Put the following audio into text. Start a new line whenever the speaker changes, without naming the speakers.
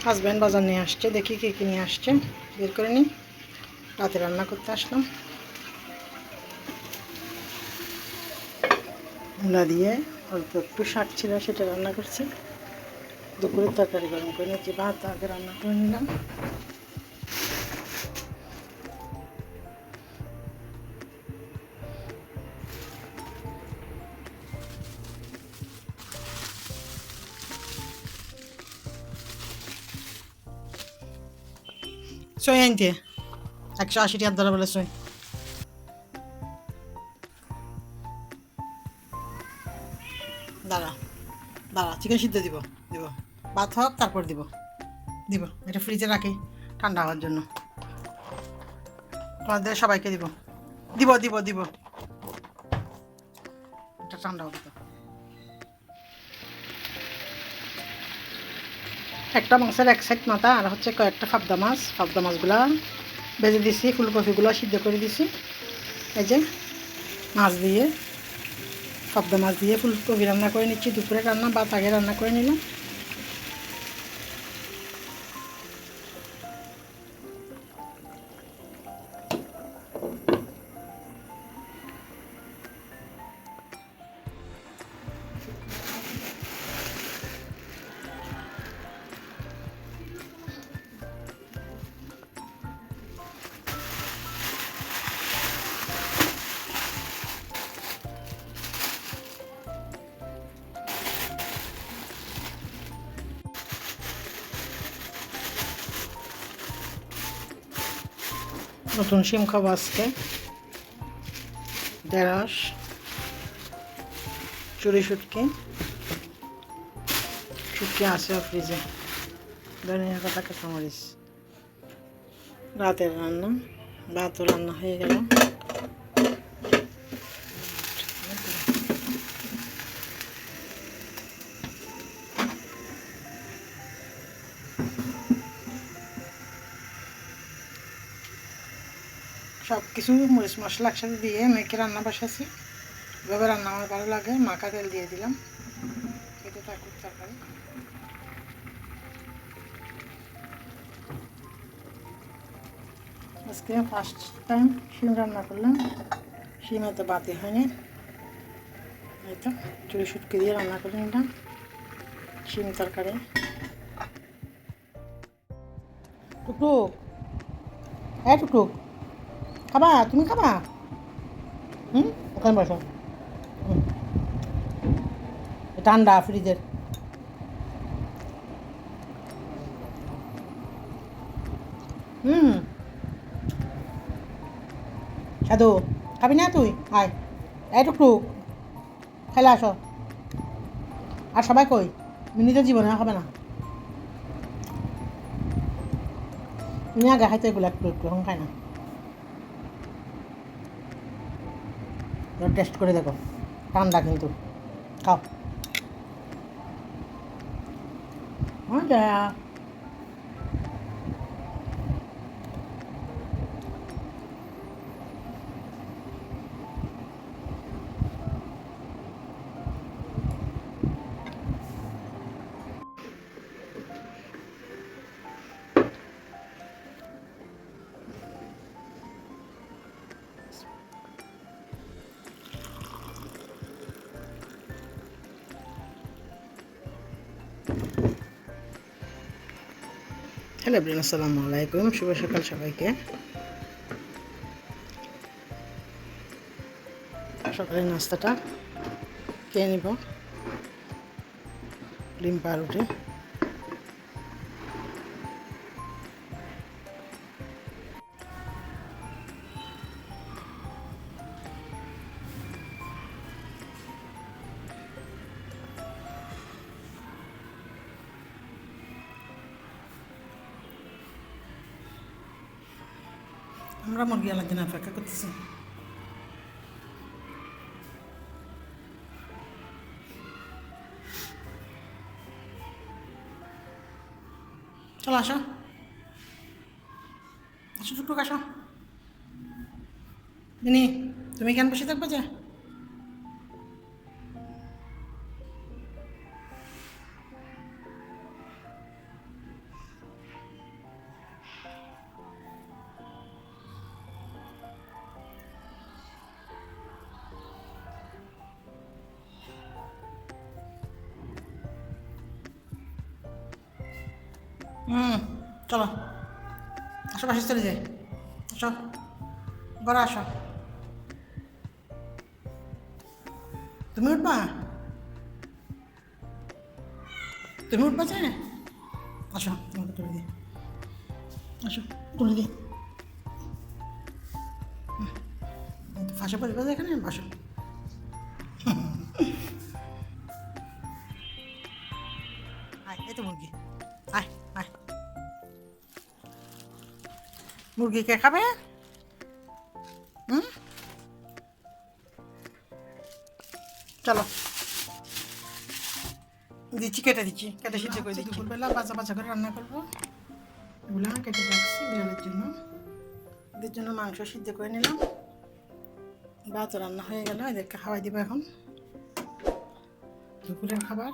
Husband বাজার নিয়ে আসছে, দেখি কে কী নিয়ে আসছে, বের করে নিই। রাতে রান্না করতে আসলাম। মূলা দিয়ে অল্প একটু শাক ছিল, সেটা রান্না করছি। দুপুরের তরকারি গরম করে নিচ্ছি, ভাত আগে রান্না করে নিলাম। সই আনতে 180 টাকার ধরা বলে সই। দাঁড়া দাঁড়া, চিকেন সিদ্ধ দিব দিব, ভাত হোক তারপর দিব দিব। এটা ফ্রিজে রাখি ঠান্ডা হওয়ার জন্য। তোমাদের সবাইকে দিব দিব দিব দিব, এটা ঠান্ডা হবে তো। একটা মাছের এক সাইড মাথা, আর হচ্ছে কয়েকটা পাবদা মাছগুলা ভেজে দিছি, ফুলকপিগুলো সিদ্ধ করে দিছি। এই যে মাছ দিয়ে, পাবদা মাছ দিয়ে ফুলকপি রান্না করে নিচ্ছি। দুপুরে রান্না, ভাত আগে রান্না করে নিলাম। নতুন শিম খাবো আজকে, ঢেঁড়স, চুরি শুটকি শুটকি আছে ফ্রিজে, ধনিয়া পাতা, কাঁচামরিচ। রাতের রান্না, ভাতও রান্না হয়ে গেল। সব কিছু মরিচ মশলা একসাথে দিয়ে মেখে রান্না বসাচ্ছি। এভাবে রান্না আমার ভালো লাগে। মাখা তেল দিয়ে দিলাম, খেতে থাকুক তরকারি। আজকে ফার্স্ট টাইম শিম রান্না করলাম। শিম এত বাতি হয়নি, এই তো চুড়ি শুটকি দিয়ে রান্না করে নিলাম শিম তরকারি। টুকটুক, হ্যাঁ টুকটুক, খাবা? তুমি খাবা? ওখানে বসো। হুম, ঠান্ডা ফ্রিজের। হুম, সাধু খাবি না তুই? আয়, এই টুকটুক, খেলে আসো। আর সবাই কই? মিনিটের জীবনে খাবে না। তুমি আগে খাইতে এগুলো একটু একটু, এখন খাই না। টেস্ট করে দেখো, ঠান্ডা কিন্তু, খাও। মজা। হ্যালো এভরিওয়ান, আসসালামু আলাইকুম, শুভ সকাল সবাইকে। সকালের নাস্তাটা খেয়ে নিব, ডিম পাউরুটি। আমরা মুরগি আলার দিন অপেক্ষা করতেছি। চলো আসো, আসো টুকটুক আসো। দিনি, তুমি কেন বসে থাকবে যে? হুম, চলো আসো, বাসে চলে যাই। আসো, ঘরে আসো। তুমি উঠবা? তুমি উঠবা যে? আসো, তোমাকে তুলে দিই। আসো, তুলে দিই। ফাঁসে পড়বে যে এখানে, বসো। আয়, এই তো মুরগি। আয়, আয়। মুরগি কে খাবে? হুম, চলো দিচ্ছি, কেটে দিচ্ছি, কেটে সিদ্ধ করে দিচ্ছি। দুপুরবেলা বাজা বাজা করে রান্না করবো। এগুলো কেটে রাখছি বিড়ালের জন্য। এদের জন্য মাংস সিদ্ধ করে নিলাম। বাজা রান্না হয়ে গেল, এদেরকে খাওয়াই দিব এখন দুপুরের খাবার।